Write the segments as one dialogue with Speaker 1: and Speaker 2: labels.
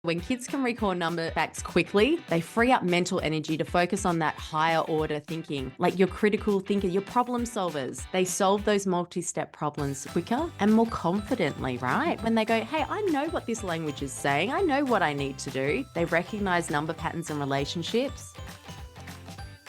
Speaker 1: When kids can recall number facts quickly, they free up mental energy to focus on that higher order thinking, like your critical thinker, your problem solvers. They solve those multi-step problems quicker and more confidently, right? When they go, hey, I know what this language is saying. I know what I need to do. They recognize number patterns and relationships.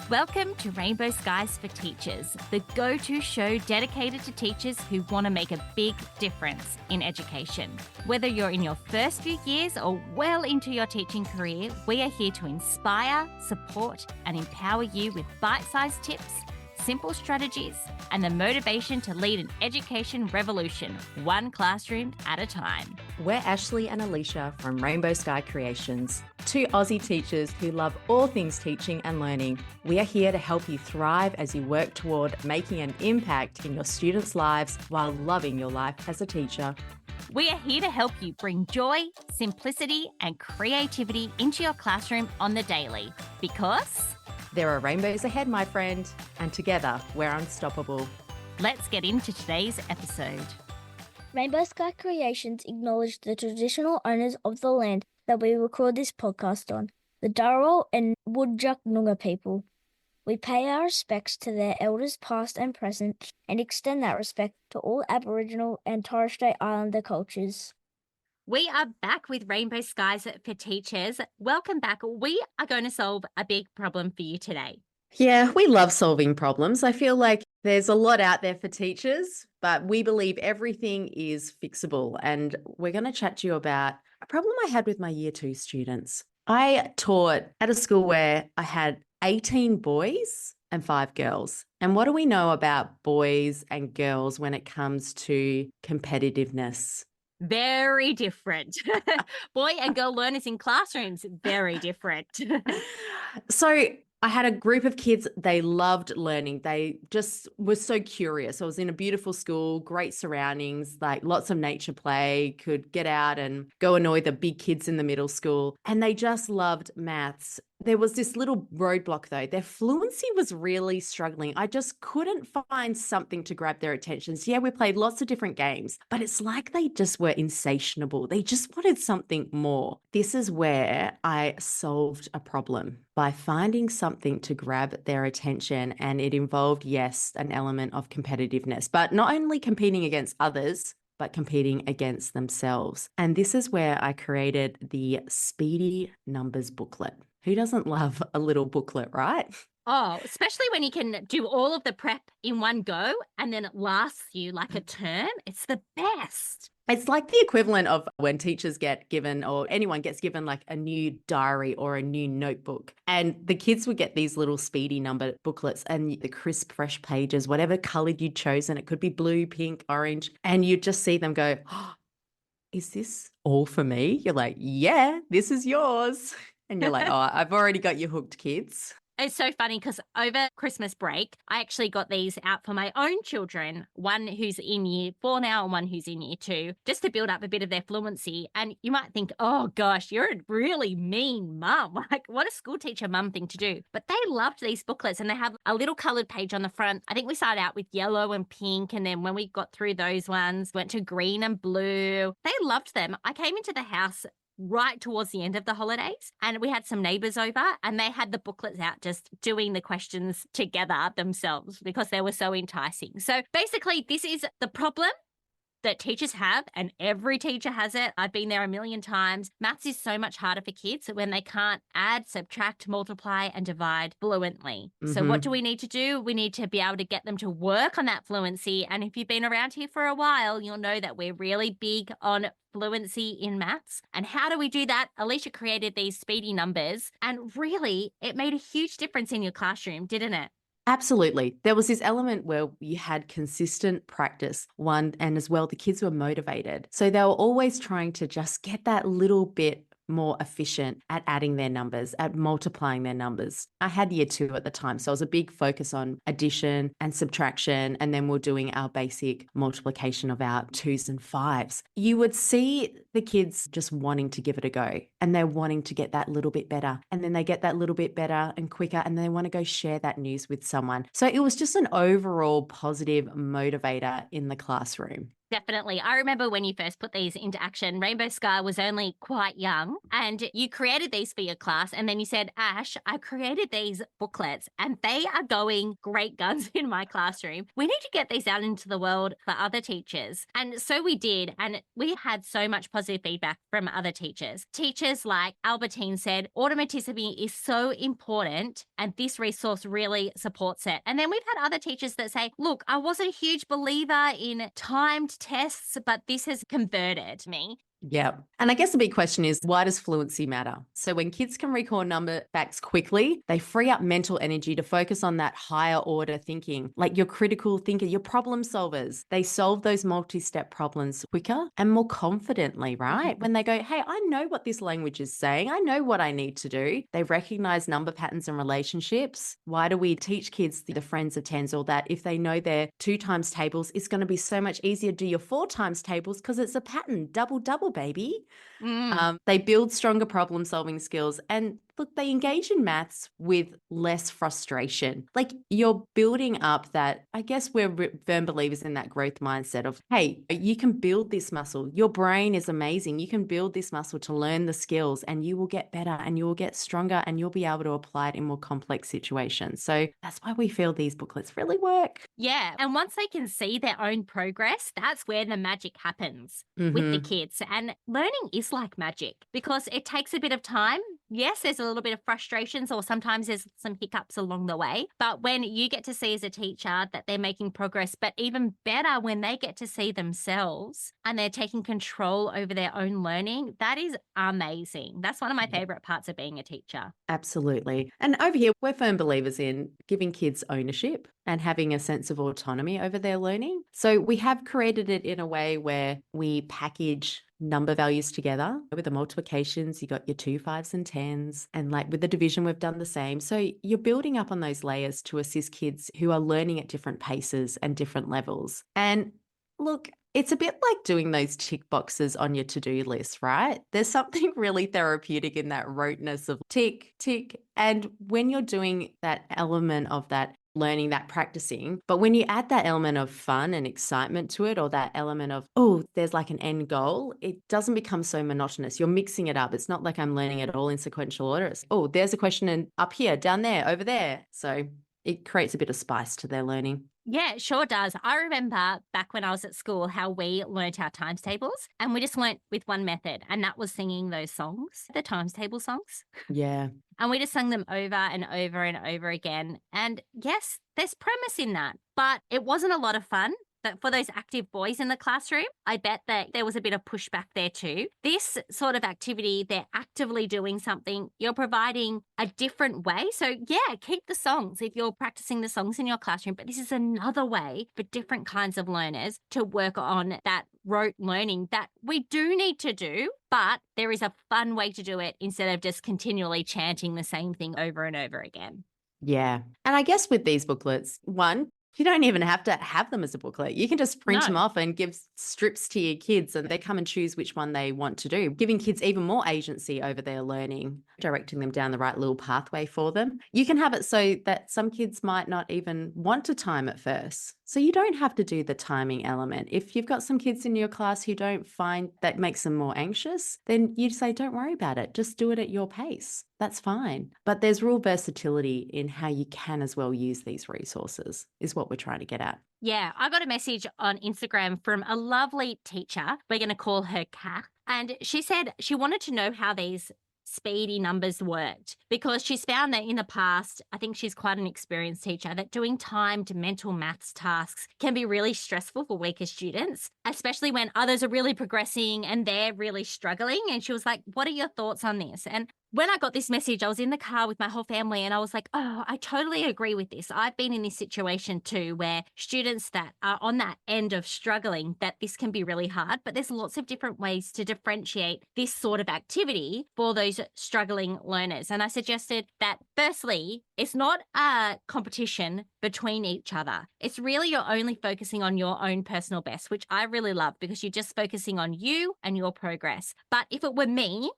Speaker 2: Welcome to Rainbow Skies for Teachers, the go-to show dedicated to teachers who want to make a big difference in education. Whether you're in your first few years or well into your teaching career, we are here to inspire, support, and empower you with bite-sized tips, simple strategies, and the motivation to lead an education revolution, one classroom at a time.
Speaker 1: We're Ashley and Alisha from Rainbow Sky Creations, two Aussie teachers who love all things teaching and learning. We are here to help you thrive as you work toward making an impact in your students' lives while loving your life as a teacher.
Speaker 2: We are here to help you bring joy, simplicity, and creativity into your classroom on the daily, because
Speaker 1: there are rainbows ahead, my friend, and together we're unstoppable.
Speaker 2: Let's get into today's episode.
Speaker 3: Rainbow Sky Creations acknowledge the traditional owners of the land that we record this podcast on, the Dharawal and Whadjuk Noongar people. We pay our respects to their elders past and present and extend that respect to all Aboriginal and Torres Strait Islander cultures.
Speaker 2: We are back with Rainbow Skies for Teachers. Welcome back. We are going to solve a big problem for you today.
Speaker 1: Yeah, we love solving problems. I feel like there's a lot out there for teachers, but we believe everything is fixable. And we're going to chat to you about a problem I had with my year 2 students. I taught at a school where I had 18 boys and 5 girls. And what do we know about boys and girls when it comes to competitiveness?
Speaker 2: Very different. Boy and girl learners in classrooms, very different.
Speaker 1: So I had a group of kids, they loved learning. They just were so curious. I was in a beautiful school, great surroundings, like lots of nature play, could get out and go annoy the big kids in the middle school. And they just loved maths. There was this little roadblock though. Their fluency was really struggling. I just couldn't find something to grab their attention. So yeah, we played lots of different games, but it's like they just were insatiable. They just wanted something more. This is where I solved a problem by finding something to grab their attention. And it involved, yes, an element of competitiveness, but not only competing against others, but competing against themselves. And this is where I created the Speedy Numbers booklet. Who doesn't love a little booklet, right?
Speaker 2: Oh, especially when you can do all of the prep in one go and then it lasts you like a term. It's the best.
Speaker 1: It's like the equivalent of when teachers get given or anyone gets given like a new diary or a new notebook. And the kids would get these little Speedy number booklets and the crisp, fresh pages, whatever color you'd chosen. It could be blue, pink, orange. And you'd just see them go, oh, is this all for me? You're like, yeah, this is yours. And you're like, oh, I've already got you hooked, kids.
Speaker 2: It's so funny because over Christmas break, I actually got these out for my own children, one who's in year 4 now and one who's in year 2, just to build up a bit of their fluency. And you might think, oh gosh, you're a really mean mum. Like, what a school teacher mum thing to do. But they loved these booklets and they have a little coloured page on the front. I think we started out with yellow and pink. And then when we got through those ones, went to green and blue. They loved them. I came into the house right towards the end of the holidays and we had some neighbours over and they had the booklets out just doing the questions together themselves because they were so enticing. So basically this is the problem that teachers have, and every teacher has it. I've been there a million times. Maths is so much harder for kids when they can't add, subtract, multiply, and divide fluently. Mm-hmm. So what do we need to do? We need to be able to get them to work on that fluency. And if you've been around here for a while, you'll know that we're really big on fluency in maths. And how do we do that? Alisha created these Speedy Numbers, and really, it made a huge difference in your classroom, didn't it?
Speaker 1: Absolutely. There was this element where you had consistent practice, one, and as well, the kids were motivated. So they were always trying to just get that little bit more efficient at adding their numbers, at multiplying their numbers. I had year 2 at the time, so it was a big focus on addition and subtraction, and then we're doing our basic multiplication of our 2s and 5s. You would see the kids just wanting to give it a go, and they're wanting to get that little bit better, and then they get that little bit better and quicker, and they want to go share that news with someone. So it was just an overall positive motivator in the classroom.
Speaker 2: Definitely. I remember when you first put these into action, Rainbow Sky was only quite young and you created these for your class. And then you said, Ash, I created these booklets and they are going great guns in my classroom. We need to get these out into the world for other teachers. And so we did. And we had so much positive feedback from other teachers. Teachers like Albertine said, automaticity is so important and this resource really supports it. And then we've had other teachers that say, look, I wasn't a huge believer in timed tests, but this has converted me.
Speaker 1: Yeah. And I guess the big question is, why does fluency matter? So when kids can recall number facts quickly, they free up mental energy to focus on that higher order thinking, like your critical thinker, your problem solvers. They solve those multi-step problems quicker and more confidently, right? When they go, hey, I know what this language is saying. I know what I need to do. They recognize number patterns and relationships. Why do we teach kids the friends of tens, or that if they know their 2 times tables, it's going to be so much easier to do your 4 times tables because it's a pattern, double, baby. They build stronger problem solving skills, and look, they engage in maths with less frustration. Like, you're building up that, I guess we're firm believers in that growth mindset of, hey, you can build this muscle. Your brain is amazing. You can build this muscle to learn the skills and you will get better and you will get stronger and you'll be able to apply it in more complex situations. So that's why we feel these booklets really work.
Speaker 2: Yeah. And once they can see their own progress, that's where the magic happens with the kids. And learning is like magic because it takes a bit of time. Yes, there's a little bit of frustrations or sometimes there's some hiccups along the way. But when you get to see as a teacher that they're making progress, but even better when they get to see themselves and they're taking control over their own learning, that is amazing. That's one of my favorite parts of being a teacher.
Speaker 1: Absolutely. And over here, we're firm believers in giving kids ownership and having a sense of autonomy over their learning. So we have created it in a way where we package number values together. With the multiplications, you got your 2, 5s and 10s. And like with the division, we've done the same. So you're building up on those layers to assist kids who are learning at different paces and different levels. And look, it's a bit like doing those tick boxes on your to-do list, right? There's something really therapeutic in that roteness of tick, tick. And when you're doing that element of that learning, that practicing, but when you add that element of fun and excitement to it, or that element of, oh, there's like an end goal, it doesn't become so monotonous. You're mixing it up. It's not like I'm learning it all in sequential order. It's, oh, there's a question and up here, down there, over there. So it creates a bit of spice to their learning.
Speaker 2: Yeah, it sure does. I remember back when I was at school how we learnt our times tables, and we just learnt with one method, and that was singing those songs, the times table songs.
Speaker 1: Yeah.
Speaker 2: And we just sung them over and over and over again. And yes, there's premise in that, but it wasn't a lot of fun. But for those active boys in the classroom, I bet that there was a bit of pushback there too. This sort of activity, they're actively doing something. You're providing a different way. So yeah, keep the songs if you're practicing the songs in your classroom. But this is another way for different kinds of learners to work on that rote learning that we do need to do. But there is a fun way to do it instead of just continually chanting the same thing over and over again.
Speaker 1: Yeah. And I guess with these booklets, one, you don't even have to have them as a booklet. You can just print them off and give strips to your kids and they come and choose which one they want to do, giving kids even more agency over their learning, directing them down the right little pathway for them. You can have it so that some kids might not even want to time at first. So you don't have to do the timing element. If you've got some kids in your class who don't find that makes them more anxious, then you say, don't worry about it. Just do it at your pace. That's fine. But there's real versatility in how you can as well use these resources, is what we're trying to get at.
Speaker 2: Yeah, I got a message on Instagram from a lovely teacher. We're going to call her Kat. And she said she wanted to know how these Speedy Numbers worked because she's found that in the past, I think she's quite an experienced teacher, that doing timed mental maths tasks can be really stressful for weaker students, especially when others are really progressing and they're really struggling. And she was like, what are your thoughts on this? And when I got this message, I was in the car with my whole family and I was like, oh, I totally agree with this. I've been in this situation too, where students that are on that end of struggling, that this can be really hard, but there's lots of different ways to differentiate this sort of activity for those struggling learners. And I suggested that firstly, it's not a competition between each other. It's really you're only focusing on your own personal best, which I really love because you're just focusing on you and your progress. But if it were me,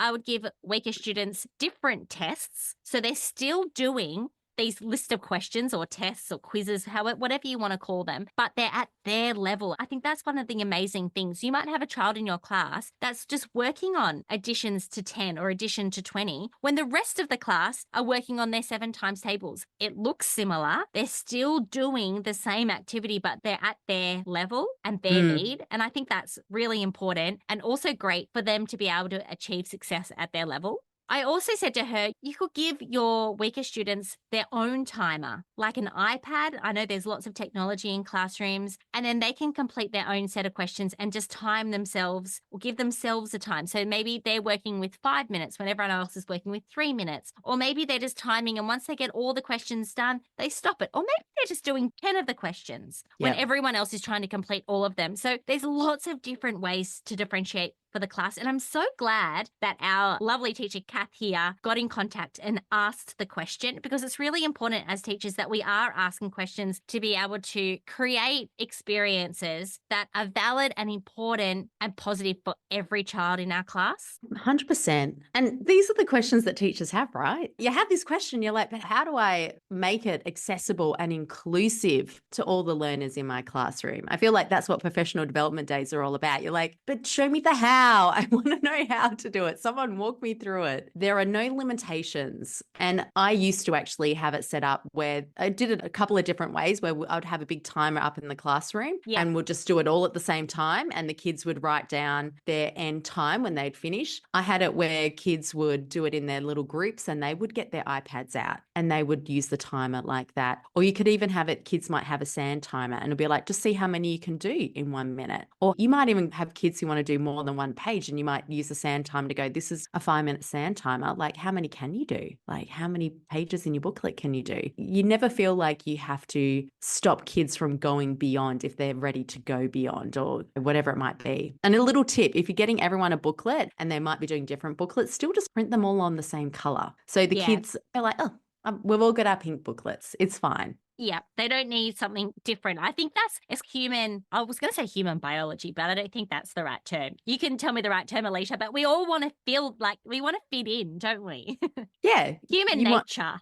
Speaker 2: I would give weaker students different tests so they're still doing these list of questions or tests or quizzes, whatever you want to call them, but they're at their level. I think that's one of the amazing things. You might have a child in your class that's just working on additions to 10 or addition to 20 when the rest of the class are working on their 7 times tables. It looks similar. They're still doing the same activity, but they're at their level and their need. And I think that's really important and also great for them to be able to achieve success at their level. I also said to her, you could give your weaker students their own timer, like an iPad. I know there's lots of technology in classrooms, and then they can complete their own set of questions and just time themselves or give themselves a time. So maybe they're working with 5 minutes when everyone else is working with 3 minutes, or maybe they're just timing, and once they get all the questions done, they stop it. Or maybe they're just doing 10 of the questions when everyone else is trying to complete all of them. So there's lots of different ways to differentiate for the class. And I'm so glad that our lovely teacher, Kath, here got in contact and asked the question, because it's really important as teachers that we are asking questions to be able to create experiences that are valid and important and positive for every child in our class.
Speaker 1: 100%. And these are the questions that teachers have, right? You have this question, you're like, but how do I make it accessible and inclusive to all the learners in my classroom? I feel like that's what professional development days are all about. You're like, but show me the how. I want to know how to do it. Someone walk me through it. There are no limitations. And I used to actually have it set up where I did it a couple of different ways, where I would have a big timer up in the classroom and we'll just do it all at the same time. And the kids would write down their end time when they'd finish. I had it where kids would do it in their little groups and they would get their iPads out and they would use the timer like that. Or you could even have it, kids might have a sand timer and it'll be like, just see how many you can do in 1 minute. Or you might even have kids who want to do more than one page and you might use a sand timer to go, this is a 5-minute sand timer. Like, how many can you do? Like, how many pages in your booklet can you do? You never feel like you have to stop kids from going beyond if they're ready to go beyond or whatever it might be. And a little tip, if you're getting everyone a booklet and they might be doing different booklets, still just print them all on the same color. So the kids are like, oh, we've all got our pink booklets. It's fine.
Speaker 2: Yeah, they don't need something different. I think it's human. I was going to say human biology, but I don't think that's the right term. You can tell me the right term, Alisha, but we all want to feel like we want to fit in, don't we?
Speaker 1: Yeah.
Speaker 2: Human nature.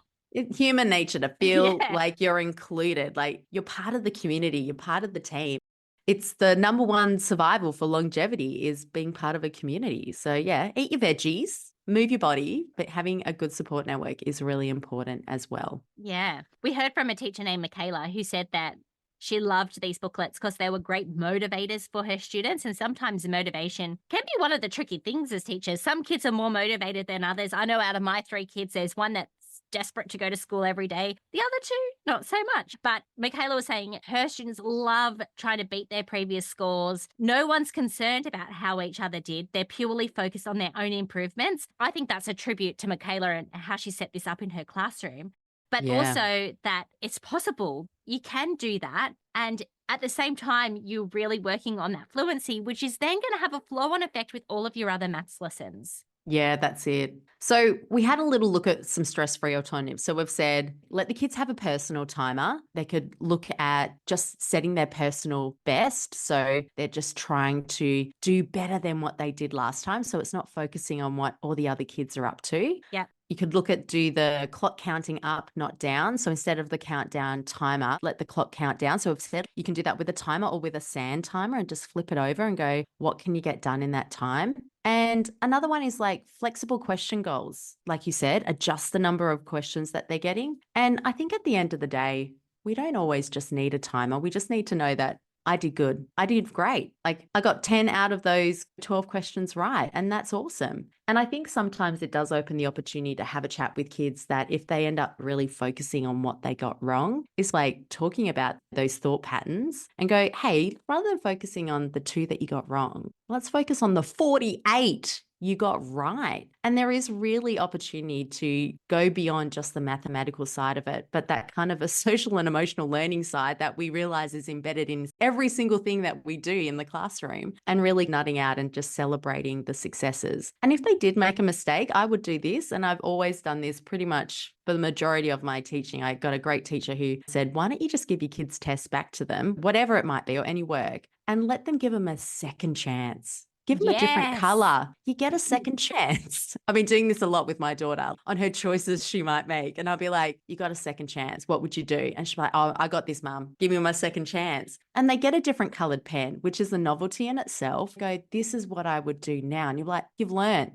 Speaker 1: Human nature to feel like you're included, like you're part of the community, you're part of the team. It's the number one survival for longevity is being part of a community. So yeah, eat your veggies, move your body, but having a good support network is really important as well.
Speaker 2: Yeah. We heard from a teacher named Michaela who said that she loved these booklets because they were great motivators for her students. And sometimes motivation can be one of the tricky things as teachers. Some kids are more motivated than others. I know out of my 3 kids, there's one that's desperate to go to school every day. The other 2, not so much. But Michaela was saying her students love trying to beat their previous scores. No one's concerned about how each other did. They're purely focused on their own improvements. I think that's a tribute to Michaela and how she set this up in her classroom. But also that it's possible. You can do that. And at the same time, you're really working on that fluency, which is then going to have a flow-on effect with all of your other maths lessons.
Speaker 1: Yeah, that's it. So we had a little look at some stress-free alternatives. So we've said, let the kids have a personal timer. They could look at just setting their personal best. So they're just trying to do better than what they did last time. So it's not focusing on what all the other kids are up to.
Speaker 2: Yeah.
Speaker 1: You could look at do the clock counting up, not down. So instead of the countdown timer, let the clock count down. So we've said you can do that with a timer or with a sand timer and just flip it over and go, what can you get done in that time? And another one is like flexible question goals. Like you said, adjust the number of questions that they're getting. And I think at the end of the day, we don't always just need a timer. We just need to know that I did good. I did great. Like I got 10 out of those 12 questions right. And that's awesome. And I think sometimes it does open the opportunity to have a chat with kids that if they end up really focusing on what they got wrong, it's like talking about those thought patterns and go, hey, rather than focusing on the 2 that you got wrong, let's focus on the 48 you got right. And there is really opportunity to go beyond just the mathematical side of it, but that kind of a social and emotional learning side that we realize is embedded in every single thing that we do in the classroom, and really nutting out and just celebrating the successes. And if they did make a mistake, I would do this. And I've always done this pretty much for the majority of my teaching. I got a great teacher who said, why don't you just give your kids tests back to them, whatever it might be, or any work, and let them give them a second chance. Give them a different
Speaker 2: Yes.
Speaker 1: color. You get a second chance. I've been doing this a lot with my daughter on her choices she might make. And I'll be like, you got a second chance. What would you do? And she'll be like, oh, I got this, Mum. Give me my second chance. And they get a different colored pen, which is a novelty in itself. Go, this is what I would do now. And you're like, you've learned.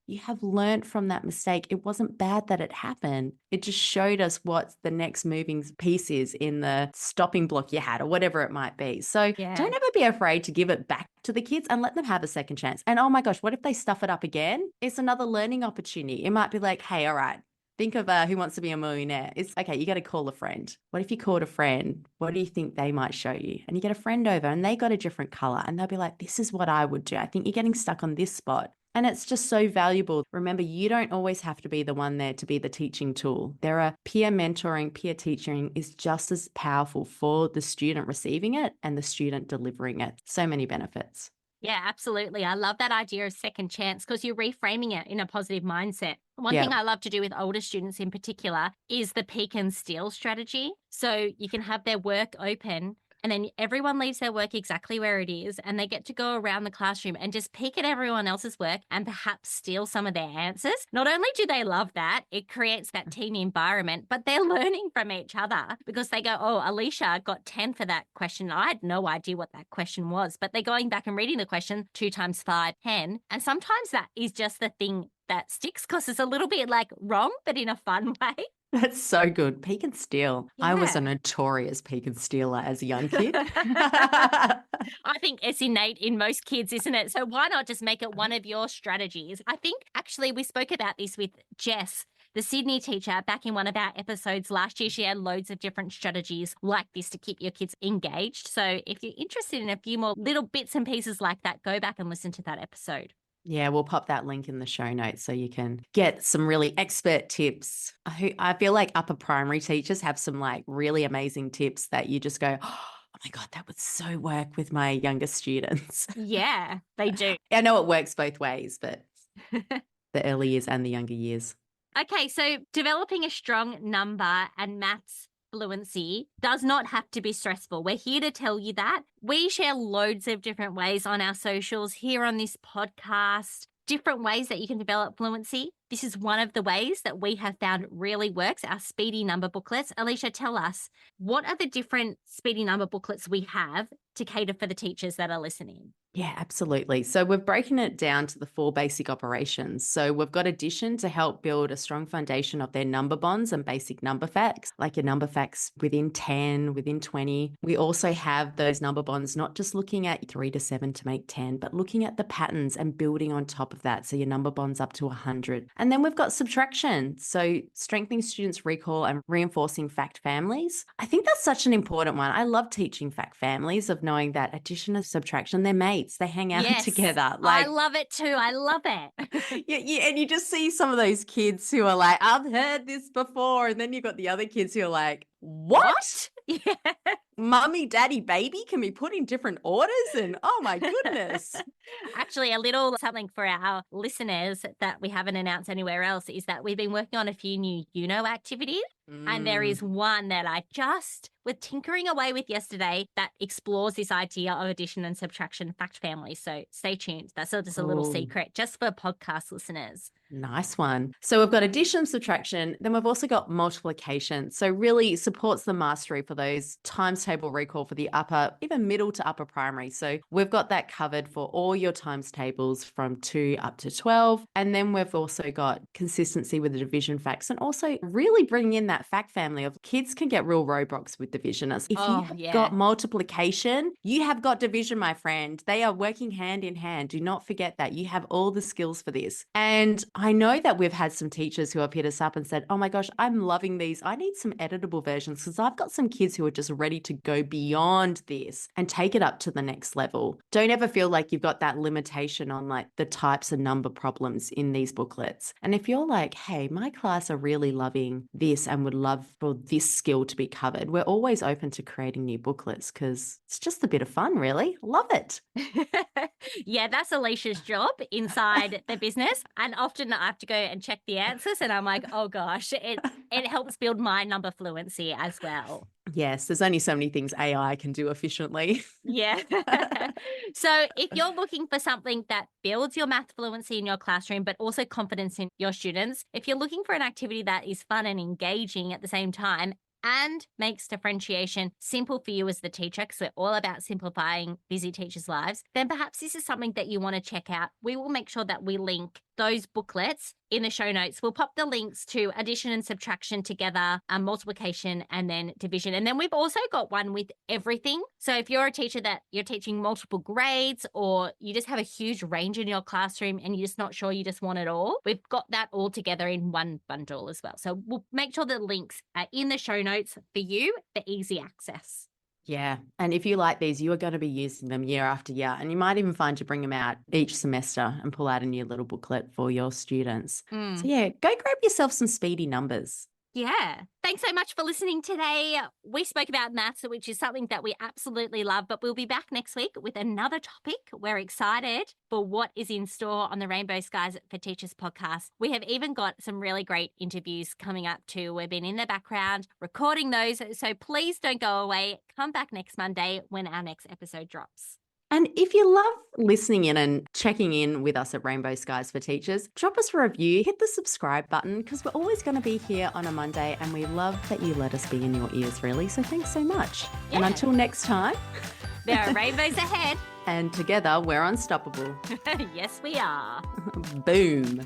Speaker 1: You have learned from that mistake. It wasn't bad that it happened. It just showed us what the next moving piece is in the stopping block you had or whatever it might be. So don't ever be afraid to give it back to the kids and let them have a second chance. And oh my gosh, what if they stuff it up again? It's another learning opportunity. It might be like, hey, all right, think of Who Wants to Be a Millionaire. It's okay, you got to call a friend. What if you called a friend? What do you think they might show you? And you get a friend over and they got a different color and they'll be like, this is what I would do. I think you're getting stuck on this spot. And it's just so valuable. Remember, you don't always have to be the one there to be the teaching tool. There are peer mentoring, peer teaching is just as powerful for the student receiving it and the student delivering it. So many benefits.
Speaker 2: Yeah, absolutely. I love that idea of second chance because you're reframing it in a positive mindset. One thing I love to do with older students in particular is the peek and steal strategy. So you can have their work open and then everyone leaves their work exactly where it is and they get to go around the classroom and just peek at everyone else's work and perhaps steal some of their answers. Not only do they love that, it creates that team environment, but they're learning from each other because they go, oh, Alisha got 10 for that question. I had no idea what that question was, but they're going back and reading the question 2 times 5, 10. And sometimes that is just the thing that sticks because it's a little bit like wrong, but in a fun way.
Speaker 1: That's so good. Peek and steal. I was a
Speaker 2: Yeah.
Speaker 1: notorious peek and stealer as a young kid.
Speaker 2: I think it's innate in most kids, isn't it? So why not just make it one of your strategies? I think actually we spoke about this with Jess, the Sydney teacher, back in one of our episodes last year. She had loads of different strategies like this to keep your kids engaged. So if you're interested in a few more little bits and pieces like that, go back and listen to that episode.
Speaker 1: Yeah, we'll pop that link in the show notes so you can get some really expert tips. I feel like upper primary teachers have some like really amazing tips that you just go, oh my God, that would so work with my younger students.
Speaker 2: Yeah, they do.
Speaker 1: I know it works both ways, but the early years and the younger years.
Speaker 2: Okay, so developing a strong number and maths fluency does not have to be stressful. We're here to tell you that. We share loads of different ways on our socials, here on this podcast, different ways that you can develop fluency. This is one of the ways that we have found really works, our Speedy Number booklets. Alisha, tell us, what are the different Speedy Number booklets we have to cater for the teachers that are listening?
Speaker 1: Yeah, absolutely. So we've broken it down to the 4 basic operations. So we've got addition to help build a strong foundation of their number bonds and basic number facts, like your number facts within 10, within 20. We also have those number bonds, not just looking at 3 to 7 to make 10, but looking at the patterns and building on top of that. So your number bonds up to 100. And then we've got subtraction. So strengthening students' recall and reinforcing fact families. I think that's such an important one. I love teaching fact families of knowing that addition and subtraction, they're mates. They hang out together.
Speaker 2: I love it too. I love it.
Speaker 1: And you just see some of those kids who are like, I've heard this before. And then you've got the other kids who are like, what?
Speaker 2: Yeah.
Speaker 1: Mummy, daddy, baby can be put in different orders. And oh my goodness.
Speaker 2: Actually, a little something for our listeners that we haven't announced anywhere else is that we've been working on a few new activities. And there is one that I just was tinkering away with yesterday that explores this idea of addition and subtraction fact families. So stay tuned. That's just a little secret just for podcast listeners.
Speaker 1: Nice one. So we've got addition, subtraction, then we've also got multiplication. So really supports the mastery for those times table recall for the upper, even middle to upper primary. So we've got that covered for all your times tables from 2 up to 12. And then we've also got consistency with the division facts and also really bringing in that fact family of kids can get real roadblocks with division. If you've got multiplication, you have got division, my friend. They are working hand in hand. Do not forget that. You have all the skills for this. And I know that we've had some teachers who have hit us up and said, oh my gosh, I'm loving these. I need some editable versions because I've got some kids who are just ready to go beyond this and take it up to the next level. Don't ever feel like you've got that limitation on like the types of number problems in these booklets. And if you're like, hey, my class are really loving this and would love for this skill to be covered, we're always open to creating new booklets because it's just a bit of fun, really. Love it.
Speaker 2: Yeah, that's Alicia's job inside the business. And often I have to go and check the answers and I'm like, oh gosh, it helps build my number fluency as well.
Speaker 1: Yes, there's only so many things AI can do efficiently.
Speaker 2: Yeah. So if you're looking for something that builds your math fluency in your classroom, but also confidence in your students, if you're looking for an activity that is fun and engaging at the same time, and makes differentiation simple for you as the teacher, because we're all about simplifying busy teachers' lives, then perhaps this is something that you want to check out. We will make sure that we link those booklets in the show notes. We'll pop the links to addition and subtraction together, multiplication and then division. And then we've also got one with everything. So if you're a teacher that you're teaching multiple grades, or you just have a huge range in your classroom and you're just not sure, you just want it all, we've got that all together in one bundle as well. So we'll make sure the links are in the show notes for you for easy access.
Speaker 1: Yeah. And if you like these, you are going to be using them year after year. And you might even find to bring them out each semester and pull out a new little booklet for your students. So yeah, go grab yourself some Speedy Numbers.
Speaker 2: Yeah. Thanks so much for listening today. We spoke about maths, which is something that we absolutely love, but we'll be back next week with another topic. We're excited for what is in store on the Rainbow Skies for Teachers podcast. We have even got some really great interviews coming up too. We've been in the background recording those. So please don't go away. Come back next Monday when our next episode drops.
Speaker 1: And if you love listening in and checking in with us at Rainbow Skies for Teachers, drop us a review, hit the subscribe button, because we're always going to be here on a Monday, and we love that you let us be in your ears, really. So thanks so much.
Speaker 2: Yeah.
Speaker 1: And until next time,
Speaker 2: there are rainbows ahead.
Speaker 1: And together we're unstoppable.
Speaker 2: Yes, we are.
Speaker 1: Boom.